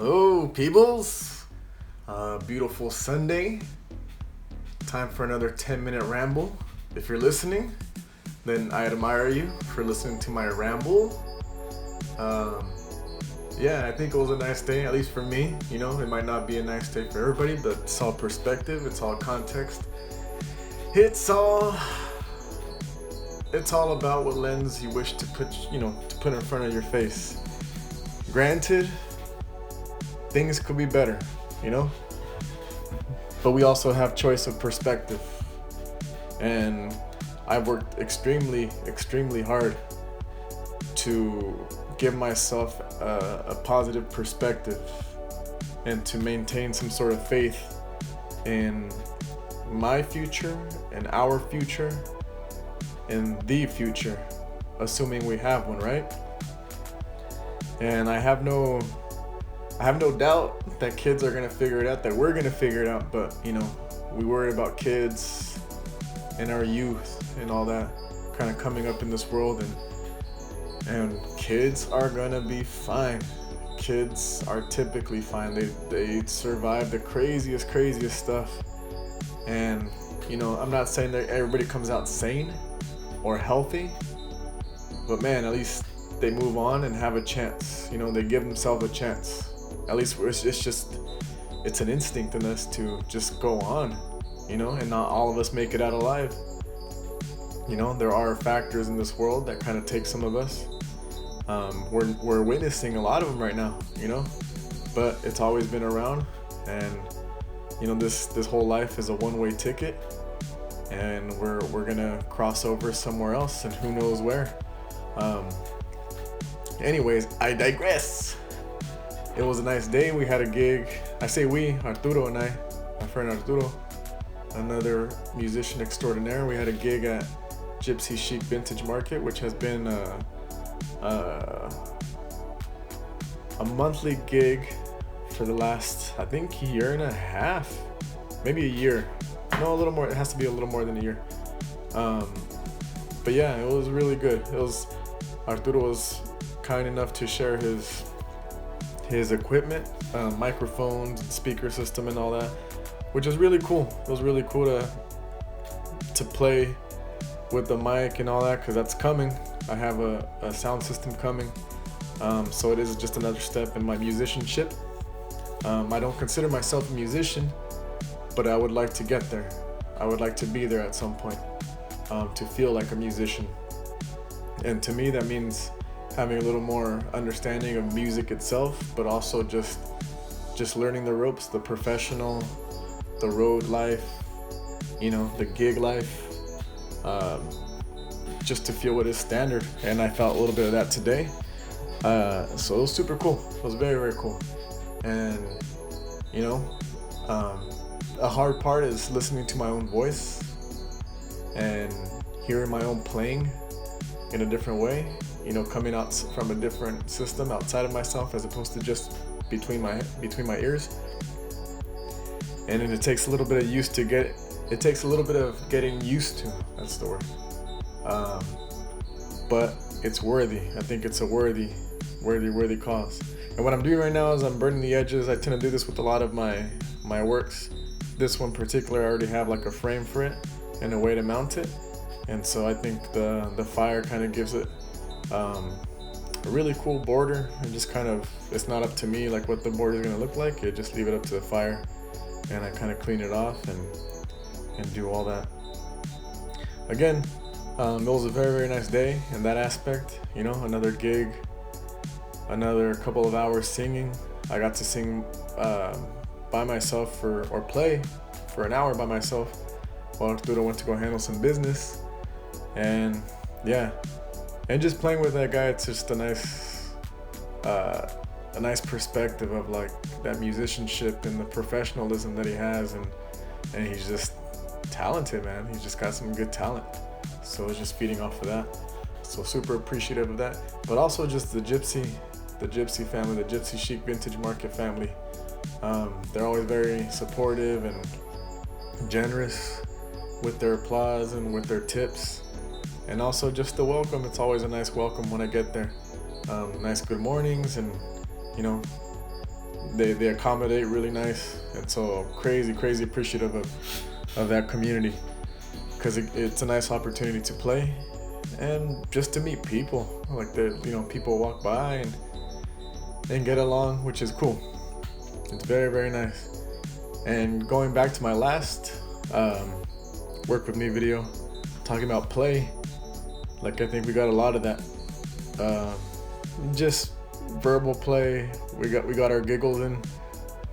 Hello, peoples. Beautiful Sunday. Time for another 10-minute ramble. If you're listening, then I admire you for listening to my ramble. Yeah, I think it was a nice day, at least for me. You know, it might not be a nice day for everybody, but it's all perspective, it's all context. It's all about what lens you wish to put in front of your face. Granted, things could be better, you know? But we also have choice of perspective. And I've worked extremely hard to give myself a positive perspective and to maintain some sort of faith in my future and our future and the future, assuming we have one, right? And I have no doubt that kids are gonna figure it out, that we're gonna figure it out, but we worry about kids and our youth and all that kind of coming up in this world, and kids are gonna be fine. Kids are typically fine. They survive the craziest stuff. And I'm not saying that everybody comes out sane or healthy, but man, at least they move on and have a chance. They give themselves a chance. At least it's an instinct in us to just go on, and not all of us make it out alive. There are factors in this world that kind of take some of us. We're witnessing a lot of them right now, but it's always been around, and this whole life is a one-way ticket, and we're gonna cross over somewhere else, and who knows where. Anyways, I digress. It was a nice day. We had a gig. I say we, Arturo and I, my friend Arturo, another musician extraordinaire. We had a gig at Gypsy Chic Vintage Market, which has been a monthly gig for the last, I think, year and a half, maybe a year. No, a little more. It has to be a little more than a year. But yeah, it was really good. Arturo was kind enough to share his equipment, microphones, speaker system, and all that, which is really cool. It was really cool to play with the mic and all that, because that's coming. I have a sound system coming, so it is just another step in my musicianship. I don't consider myself a musician, but I would like to get there. I would like to be there at some point, to feel like a musician. And to me, that means having a little more understanding of music itself, but also just learning the ropes, the professional, the road life, the gig life, just to feel what is standard. And I felt a little bit of that today. So it was super cool. It was very cool. And a hard part is listening to my own voice and hearing my own playing in a different way, coming out from a different system outside of myself, as opposed to just between my ears. And it takes a little bit of getting used to. That's the word. But it's worthy. I think it's a worthy cause. And what I'm doing right now is I'm burning the edges. I tend to do this with a lot of my works. This one in particular, I already have like a frame for it and a way to mount it. And so I think the fire kind of gives it a really cool border, and just kind of, it's not up to me like what the border is going to look like. I just leave it up to the fire, and I kind of clean it off and do all that. Again, it was a very nice day in that aspect. Another gig, another couple of hours singing. I got to sing by myself or play for an hour by myself while Arturo went to go handle some business. And yeah, and just playing with that guy, it's just a nice perspective of like that musicianship and the professionalism that he has, and he's just talented, man. He's just got some good talent. So it's just feeding off of that. So super appreciative of that. But also just the Gypsy family, the Gypsy Chic Vintage Market family. They're always very supportive and generous with their applause and with their tips. And also just the welcome. It's always a nice welcome when I get there. Nice good mornings, and they accommodate really nice, and so crazy appreciative of that community, because it's a nice opportunity to play and just to meet people. Like people walk by and get along, which is cool. It's very nice. And going back to my last work with me video, talking about play, like I think we got a lot of that. Just verbal play. We got our giggles in.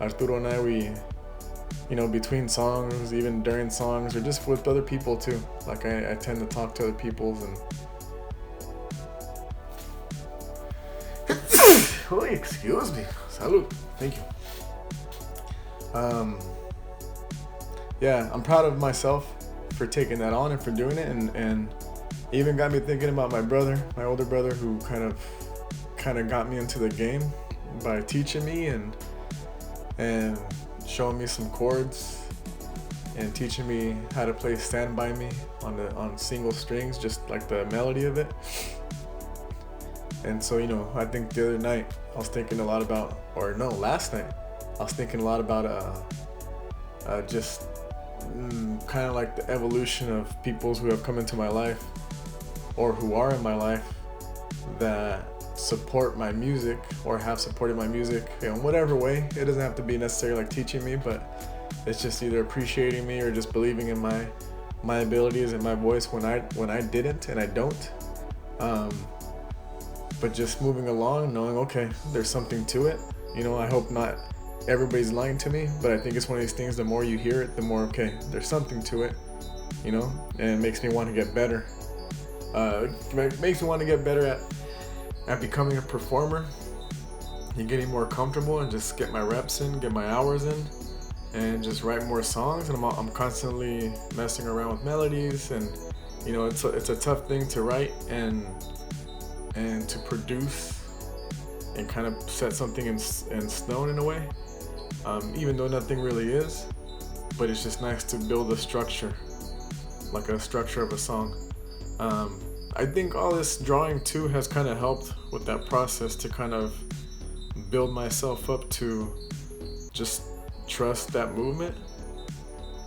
Arturo and I, we, between songs, even during songs, or just with other people too. Like I tend to talk to other people's and oh, excuse me. Salud. Thank you. Yeah, I'm proud of myself for taking that on and for doing it, and even got me thinking about my brother, my older brother, who kind of got me into the game by teaching me and showing me some chords and teaching me how to play Stand By Me on single strings, just like the melody of it. And so, I think the other night I was thinking a lot about, last night I was thinking a lot about just kind of like the evolution of peoples who have come into my life or who are in my life that support my music or have supported my music in whatever way. It doesn't have to be necessarily like teaching me, but it's just either appreciating me or just believing in my abilities and my voice when I didn't and I don't. But just moving along, knowing, okay, there's something to it. I hope not everybody's lying to me, but I think it's one of these things, the more you hear it, the more, okay, there's something to it, and it makes me want to get better. It makes me want to get better at becoming a performer and getting more comfortable and just get my reps in, get my hours in, and just write more songs. And I'm constantly messing around with melodies, and it's a tough thing to write and to produce and kind of set something in stone in a way, even though nothing really is. But it's just nice to build a structure, like a structure of a song. I think all this drawing too has kind of helped with that process to kind of build myself up to just trust that movement.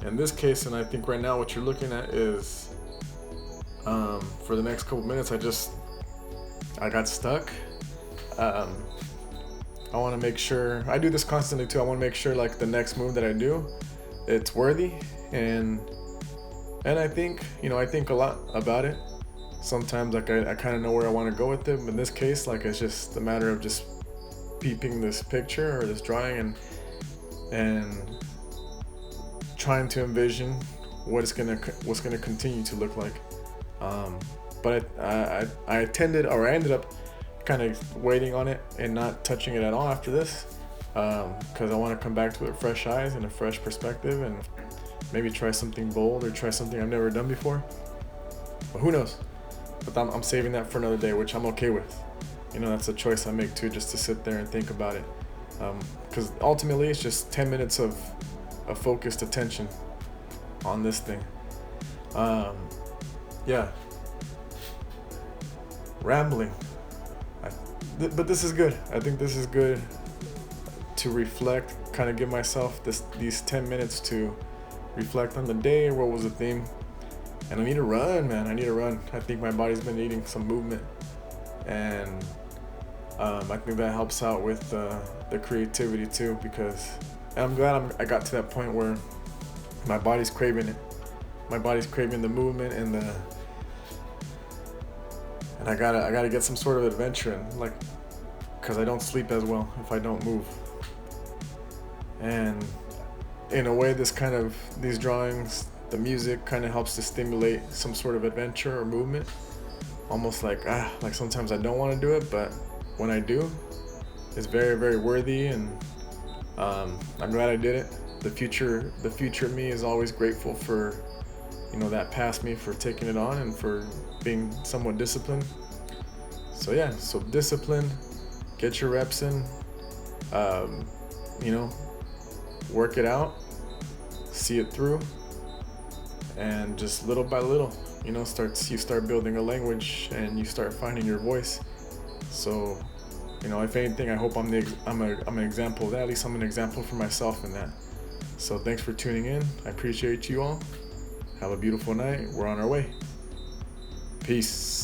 In this case, and I think right now what you're looking at is, for the next couple minutes, I got stuck. I want to make sure, I do this constantly too, I want to make sure like the next move that I do, it's worthy, and I think, I think a lot about it. Sometimes like I kind of know where I want to go with it, but in this case, like it's just a matter of just peeping this picture or this drawing and trying to envision what's gonna continue to look like. But I ended up kind of waiting on it and not touching it at all after this, because I want to come back to it with fresh eyes and a fresh perspective, and maybe try something bold or try something I've never done before. But who knows? But I'm saving that for another day, which I'm okay with. That's a choice I make too, just to sit there and think about it, because ultimately it's just 10 minutes of focused attention on this thing. Yeah, rambling, but this is good. I think this is good to reflect, kind of give myself these 10 minutes to reflect on the day. What was the theme? And I need to run, man. I need to run. I think my body's been needing some movement, and I think that helps out with the creativity too, because I'm glad I got to that point where my body's craving it. My body's craving the movement and I gotta get some sort of adventure in, like, because I don't sleep as well if I don't move. And in a way, these drawings, the music kind of helps to stimulate some sort of adventure or movement. Almost like sometimes I don't want to do it, but when I do, it's very, very worthy, and I'm glad I did it. The future me is always grateful for, that past me, for taking it on and for being somewhat disciplined. So yeah, so discipline, get your reps in, work it out, see it through, and just little by little, you start building a language and you start finding your voice. So You know, if anything, I hope I'm an example of that. At least I'm an example for myself in that. So thanks for tuning in. I appreciate you all. Have a beautiful night. We're on our way. Peace.